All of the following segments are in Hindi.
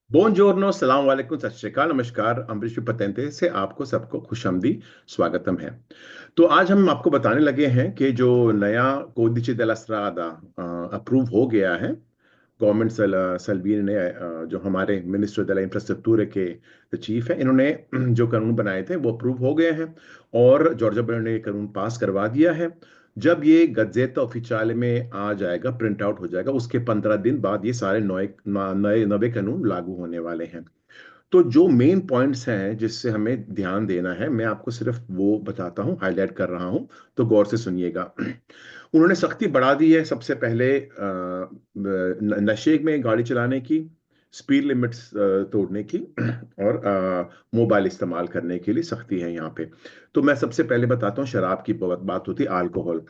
बुongiorno, सलाम वालेकुम, सत श्री अकाल, नमस्कार, अम्बरीश पतेंते से आपको सबको खुशामदी स्वागतम है। तो आज हम आपको बताने लगे हैं कि जो नया कोडिce della strada अप्रूव हो गया है। गवर्नमेंट सल्वीनी ने जो हमारे मिनिस्टर दella इंफ्रास्ट्रक्चर के चीफ है, इन्होंने जो कानून बनाए थे वो अप्रूव हो गए हैं और जॉर्जिया बोर्ड ने कानून पास करवा दिया है। जब ये गज़ेटा ऊफ़िशियले में आ जाएगा, प्रिंट आउट हो जाएगा, उसके 15 दिन बाद ये सारे नए नए नवे कानून लागू होने वाले हैं। तो जो मेन पॉइंट्स हैं जिससे हमें ध्यान देना है, मैं आपको सिर्फ वो बताता हूँ, हाईलाइट कर रहा हूँ, तो गौर से सुनिएगा। उन्होंने सख्ती बढ़ा दी है। सबसे पहले नशे में गाड़ी चलाने की, स्पीड लिमिट्स तोड़ने की और मोबाइल इस्तेमाल करने के लिए सख्ती है यहाँ पे। तो मैं सबसे पहले बताता हूँ, शराब की बहुत बात होती है, अल्कोहल।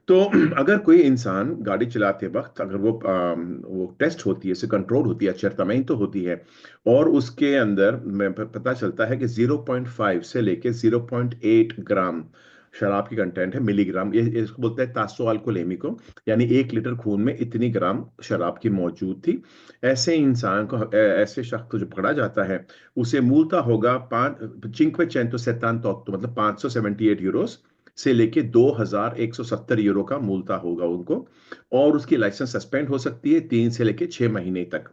तो अगर कोई इंसान गाड़ी चलाते वक्त अगर वो टेस्ट होती है, उसे कंट्रोल होती है, चेतावनी तो होती है, और उसके अंदर में पता चलता है कि 0.5 से लेके 0.8 ग्राम शराब की कंटेंट है, मिलीग्राम, ये इसको बोलते हैं तासो अल्कोहलेमिको, यानी 1 लीटर खून में इतनी ग्राम शराब की मौजूद थी। ऐसे इंसान को ऐसे शख्स को जो पकड़ा जाता है, उसे मूलता होगा 5 578 मतलब 578 यूरोस से लेके 2170 यूरो का मूलता होगा उनको। और उसकी लाइसेंस सस्पेंड हो सकती है 3 से लेके 6 महीने तक।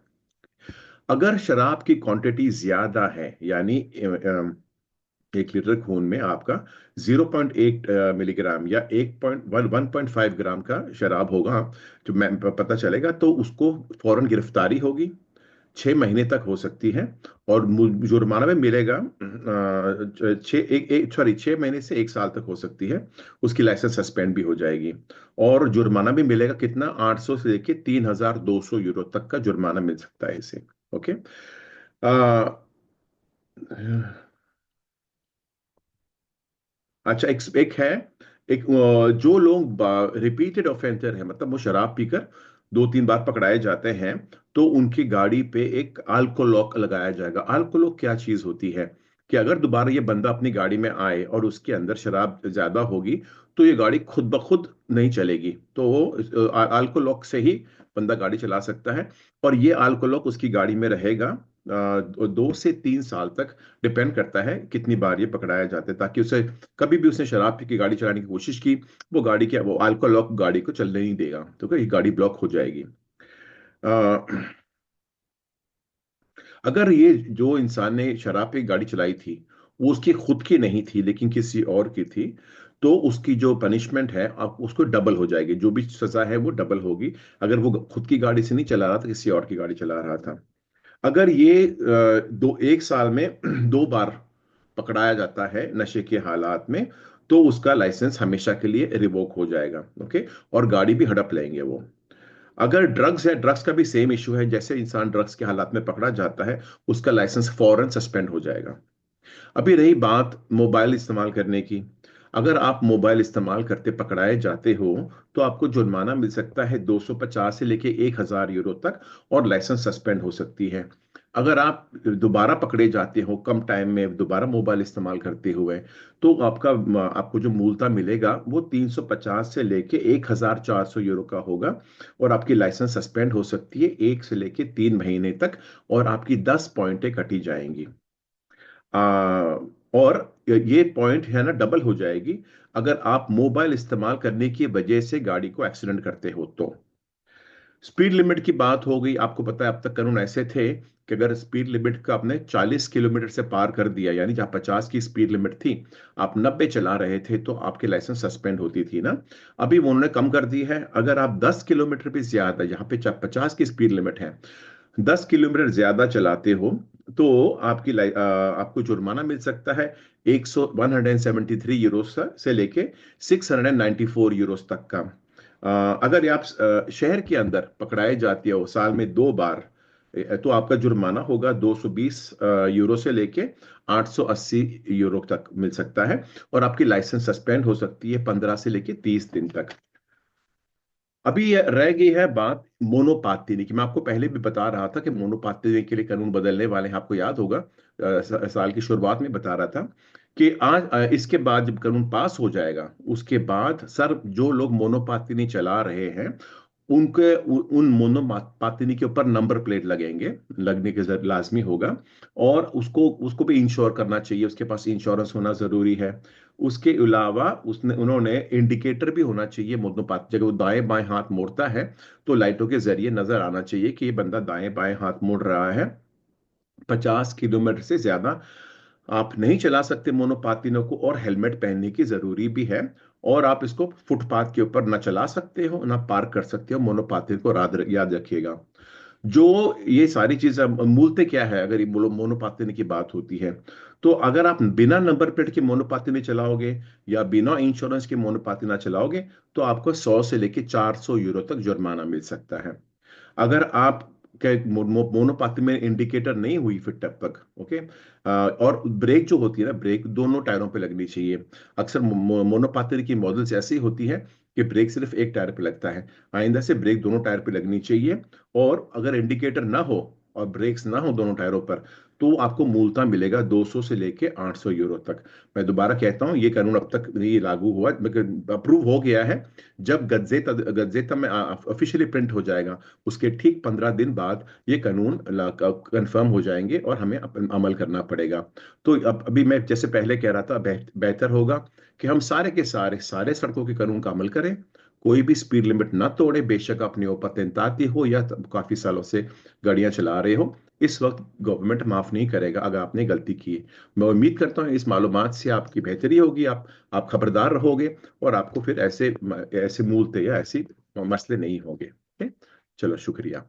अगर शराब की क्वांटिटी ज्यादा है, यानी 1 लीटर खून में आपका 0.8 मिलीग्राम या 1.5 ग्राम का शराब होगा, जो मैं पता चलेगा, तो उसको फौरन गिरफ्तारी होगी, 6 महीने तक हो सकती है। और जुर्माना में मिलेगा 6 महीने से 1 साल तक हो सकती है। उसकी लाइसेंस सस्पेंड भी हो जाएगी। और जुर्माना भी मिलेगा कितना, 800 से लेके 3200 यूरो तक का जुर्माना मिल सकता है इसे। ओके। अच्छा, एक है, एक जो लोग रिपीटेड ऑफेंडर है, मतलब वो शराब पीकर 2 3 बार पकड़ाए जाते हैं, तो उनकी गाड़ी पे एक अल्कोलॉक लगाया जाएगा। अल्कोलॉक क्या चीज होती है कि अगर दोबारा ये बंदा अपनी गाड़ी में आए और उसके अंदर शराब ज्यादा होगी, तो ये गाड़ी खुद ब खुद नहीं चलेगी, तो वो अल्कोलॉक से ही बंदा गाड़ी चला सकता है। और ये अल्कोलॉक उसकी गाड़ी में रहेगा 2 से 3 साल तक, डिपेंड करता है कितनी बार ये पकड़ाया जाता है, ताकि उसे कभी भी उसने शराब पी के गाड़ी चलाने की कोशिश की, वो अल्कोहल लॉक गाड़ी को चलने नहीं देगा, तो क्या ये गाड़ी ब्लॉक हो जाएगी। अ, अगर ये जो इंसान ने शराब पी के गाड़ी चलाई थी, वो उसकी खुद की नहीं थी लेकिन किसी और की थी, तो उसकी जो पनिशमेंट है अब उसको डबल हो जाएगी, जो भी सजा है वो डबल होगी। अगर वो खुद की गाड़ी से नहीं चला रहा था, किसी और की गाड़ी चला रहा था। अगर ये 1 साल में 2 बार पकड़ाया जाता है नशे के हालात में, तो उसका लाइसेंस हमेशा के लिए रिवोक हो जाएगा। ओके। और गाड़ी भी हड़प लेंगे वो। अगर ड्रग्स है, ड्रग्स का भी सेम इशू है, जैसे इंसान ड्रग्स के हालात में पकड़ा जाता है, उसका लाइसेंस फौरन सस्पेंड हो जाएगा। अभी रही बात मोबाइल इस्तेमाल करने की। अगर आप मोबाइल इस्तेमाल करते पकड़ाए जाते हो, तो आपको जुर्माना मिल सकता है 250 से लेके 1000 यूरो तक, और लाइसेंस सस्पेंड हो सकती है। अगर आप दोबारा पकड़े जाते हो कम टाइम में दोबारा मोबाइल इस्तेमाल करते हुए, तो आपको जो मूलता मिलेगा वो 350 से लेके 1400 यूरो का होगा। और आपकी लाइसेंस सस्पेंड हो सकती है 1 से लेके 3 महीने तक, और आपकी 10 पॉइंटें कटी जाएंगी। आ, और ये पॉइंट है ना, डबल हो जाएगी अगर आप मोबाइल इस्तेमाल करने की वजह से गाड़ी को एक्सीडेंट करते हो तो। स्पीड लिमिट की बात हो गई। आपको पता है अब तक कानून ऐसे थे कि अगर स्पीड लिमिट का आपने 40 किलोमीटर से पार कर दिया, यानी जहां 50 की स्पीड लिमिट थी, आप 90 चला रहे थे, तो आपकी लाइसेंस सस्पेंड होती थी ना। अभी वो उन्होंने कम कर दी है। अगर आप 10 किलोमीटर भी ज्यादा, जहां पे 50 की स्पीड लिमिट है, 10 किलोमीटर ज्यादा चलाते हो, तो आपको जुर्माना मिल सकता है 173 यूरो से लेके 694 यूरोस तक का। अगर आप शहर के अंदर पकड़ाए जाते हो साल में 2 बार, तो आपका जुर्माना होगा 220 यूरो से लेके 880 यूरो तक मिल सकता है। और आपकी लाइसेंस सस्पेंड हो सकती है 15 से लेके 30 दिन तक। अभी ये रह गई है बात मोनोपात्तिनी की। मैं आपको पहले भी बता रहा था कि मोनोपात्तिनी के लिए कानून बदलने वाले हैं, आपको याद होगा, साल की शुरुआत में बता रहा था कि आज इसके बाद जब कानून पास हो जाएगा, उसके बाद सर जो लोग मोनोपात्तिनी चला रहे हैं, उन मोनोपातिनी के ऊपर नंबर प्लेट लगेंगे, लगने के लाजमी होगा। और उसको उसको भी इंश्योर करना चाहिए, उसके पास इंश्योरेंस होना जरूरी है। उसके अलावा उसने उन्होंने इंडिकेटर भी होना चाहिए मोनोपात, जब वो दाएं बाएं हाथ मोड़ता है तो लाइटों के जरिए नजर आना चाहिए कि ये बंदा दाएं बाएं हाथ मोड़ रहा है। 50 किलोमीटर से ज्यादा आप नहीं चला सकते मोनोपातिनों को, और हेलमेट पहनने की जरूरी भी है। और आप इसको फुटपाथ के ऊपर ना चला सकते हो ना पार्क कर सकते हो, मोनोपातिन को याद रखिएगा। जो ये सारी चीजें मूलतः क्या है, अगर ये मोनोपातिनी की बात होती है, तो अगर आप बिना नंबर प्लेट के मोनोपातिनी चलाओगे या बिना इंश्योरेंस के मोनोपातिना चलाओगे, तो आपको 100 से लेके 400 यूरो तक जुर्माना मिल सकता है। अगर आप के मोनोपाती में इंडिकेटर नहीं हुई फिर तब तक, ओके। और ब्रेक जो होती है ना, ब्रेक दोनों टायरों पे लगनी चाहिए। अक्सर मोनोपाती की मॉडल्स ऐसी होती है कि ब्रेक सिर्फ एक टायर पे लगता है। आइंदा से ब्रेक दोनों टायर पे लगनी चाहिए। और अगर इंडिकेटर ना हो और ब्रेक्स ना हो दोनों टायरों पर, तो आपको मूलता मिलेगा 200 से लेके 800 यूरो तक। मैं दोबारा कहता हूं, ये कानून अब तक ये लागू हुआ, अप्रूव हो गया है। जब गजेटा में ऑफिशियली प्रिंट हो जाएगा, उसके ठीक 15 दिन बाद ये कानून कंफर्म हो जाएंगे और हमें अमल करना पड़ेगा। तो अब अभी मैं जैसे पहले कह रहा था, बेहतर होगा कि हम सारे के सारे सारे सड़कों के कानून का अमल करें। कोई भी स्पीड लिमिट ना तोड़े, बेशक अपने ऊपर तैनाती हो या काफी सालों से गाड़ियां चला रहे हो। इस वक्त गवर्नमेंट माफ नहीं करेगा अगर आपने गलती की है। मैं उम्मीद करता हूँ इस मालूमात से आपकी बेहतरी होगी, आप खबरदार रहोगे, और आपको फिर ऐसे ऐसे मूलते या ऐसे मसले नहीं होंगे। ओके, चलो शुक्रिया।